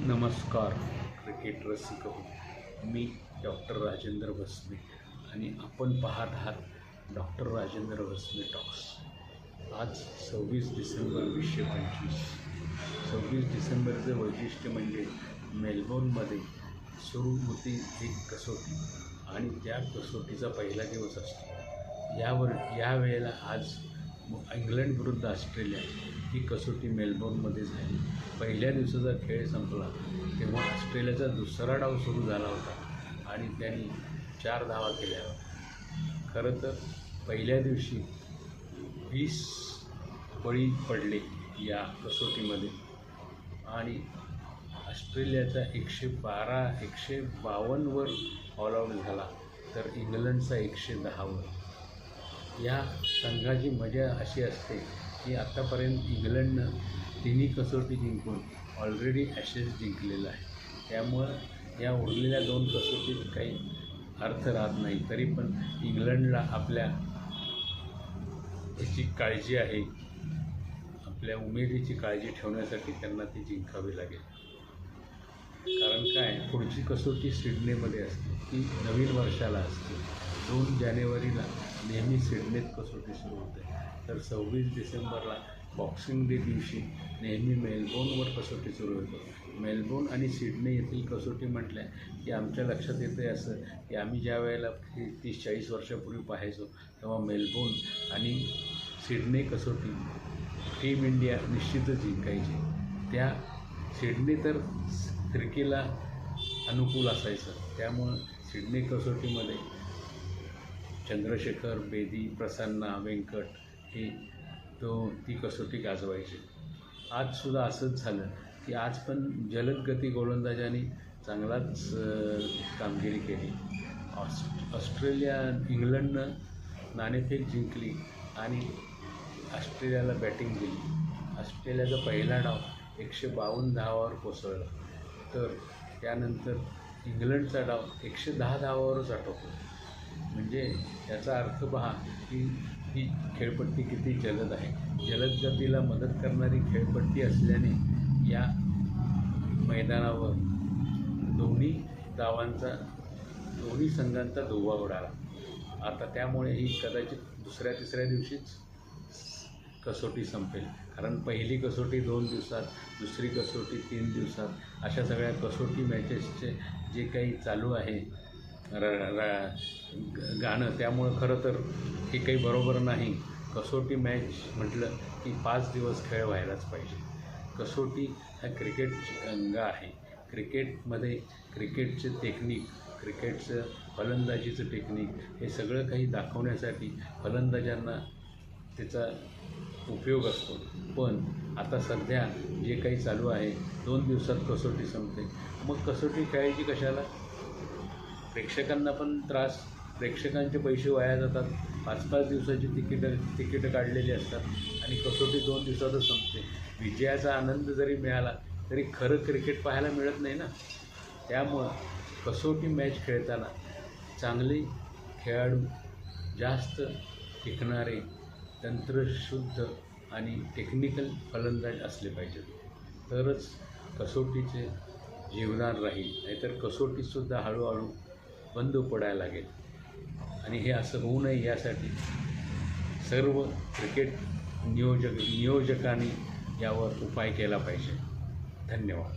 नमस्कार क्रिकेट रसिक हो, मी डॉक्टर राजेंद्र भस्मे आणि आपण पाहत आहात डॉक्टर राजेंद्र भस्मे टॉक्स। आज 26 डिसेंबर 2025। 26 डिसेंबरचं वैशिष्ट्य म्हणजे मेलबोर्नमध्ये सुरू होती एक कसोटी आणि त्या कसोटीचा पहिला दिवस असतो। या वेळेला आज इंग्लंड विरुद्ध ऑस्ट्रेलिया ही कसोटी मेलबोर्नमध्ये झाली। पहिल्या दिवसाचा खेळ संपला तेव्हा ऑस्ट्रेलियाचा दुसरा डाव सुरू झाला होता आणि त्यांनी 4 धावा केल्या होत्या। खरं तर पहिल्या दिवशी 20 बळी पडले या कसोटीमध्ये आणि ऑस्ट्रेलियाचा 152 वर ऑल आऊट झाला तर इंग्लंडचा 110 वर। या संघाची मजा अशी असते की आत्तापर्यंत इंग्लंडनं 3 कसोटी जिंकून ऑलरेडी ॲशेस जिंकलेला आहे। त्यामुळं या उरलेल्या 2 कसोटीत काही अर्थ राहत नाही। तरी पण इंग्लंडला आपल्या याची काळजी आहे, आपल्या उमेदीची काळजी ठेवण्यासाठी त्यांना ती जिंकावी लागेल। कारण काय, पुढची कसोटी सिडनीमध्ये असते, ती नवीन वर्षाला असते। 2 जानेवारीला नेहमी सिडनीत कसोटी सुरू होते, तर 26 डिसेंबरला बॉक्सिंग डे दिवशी नेहमी मेलबोर्नवर कसोटी सुरू होते। मेलबोर्न आणि सिडनी येथील कसोटी म्हटल्या की आमच्या लक्षात येते असं की आम्ही ज्या वेळेला 30-40 वर्षापूर्वी पाहायचो तेव्हा मेलबोर्न आणि सिडनी कसोटी टीम इंडिया निश्चितच जिंकायची। त्या सिडनी तर फिरकीला अनुकूल असायचं, त्यामुळं सिडनी कसोटीमध्ये चंद्रशेखर, बेदी, प्रसन्ना, वेंकट ही ती कसोटी गाजवायची। आजसुद्धा असंच झालं की आज पण जलदगती गोलंदाजांनी चांगलाच कामगिरी केली। इंग्लंडनं नाणेफेक जिंकली आणि ऑस्ट्रेलियाला बॅटिंग दिली। ऑस्ट्रेलियाचा पहिला डाव 152 धावावर कोसळला, तर त्यानंतर इंग्लंडचा डाव 110 धावावरच आटोपला। म्हणजे याचा अर्थ पहा की ही खेळपट्टी किती जलद आहे। जलद गतीला मदत करणारी खेळपट्टी असल्याने या मैदानावर दोन्ही संघांचा धुव्वा उडाला। आता त्यामुळे ही कदाचित दुसऱ्या-तिसऱ्या दिवशीच कसोटी संपेल, कारण पहिली कसोटी 2 दिवसात, दुसरी कसोटी 3 दिवसात, अशा सगळ्या कसोटी मॅचेसचे जे काही चालू आहे गाणं, त्यामुळं खरं तर हे काही बरोबर नाही। कसोटी मॅच म्हटलं की 5 दिवस खेळ व्हायलाच पाहिजे। कसोटी हा क्रिकेटची गंगा आहे। क्रिकेटमध्ये क्रिकेटचे टेक्निक, क्रिकेटचं फलंदाजीचं टेक्निक हे सगळं काही दाखवण्यासाठी फलंदाजांना त्याचा उपयोग असतो। पण आता सध्या जे काही चालू आहे, 2 दिवसात कसोटी संपते, मग कसोटी खेळायची कशाला? प्रेक्षकांना पण त्रास, प्रेक्षकांचे पैसे वाया जातात। 5-5 दिवसाची तिकीटं काढलेली असतात आणि कसोटी 2 दिवसातच संपते। विजयाचा आनंद जरी मिळाला तरी खरं क्रिकेट पाहायला मिळत नाही ना। त्यामुळं कसोटी मॅच खेळताना चांगले खेळाडू, जास्त टिकणारे, तंत्रशुद्ध आणि टेक्निकल फलंदाज असले पाहिजेत, तरच कसोटीचे जीवनात राहील। नाहीतर कसोटीसुद्धा हळूहळू बंद पडायला लागेल आणि हे असं होऊ नये यासाठी सर्व क्रिकेट नियोजकांनी यावर उपाय केला पाहिजे। धन्यवाद।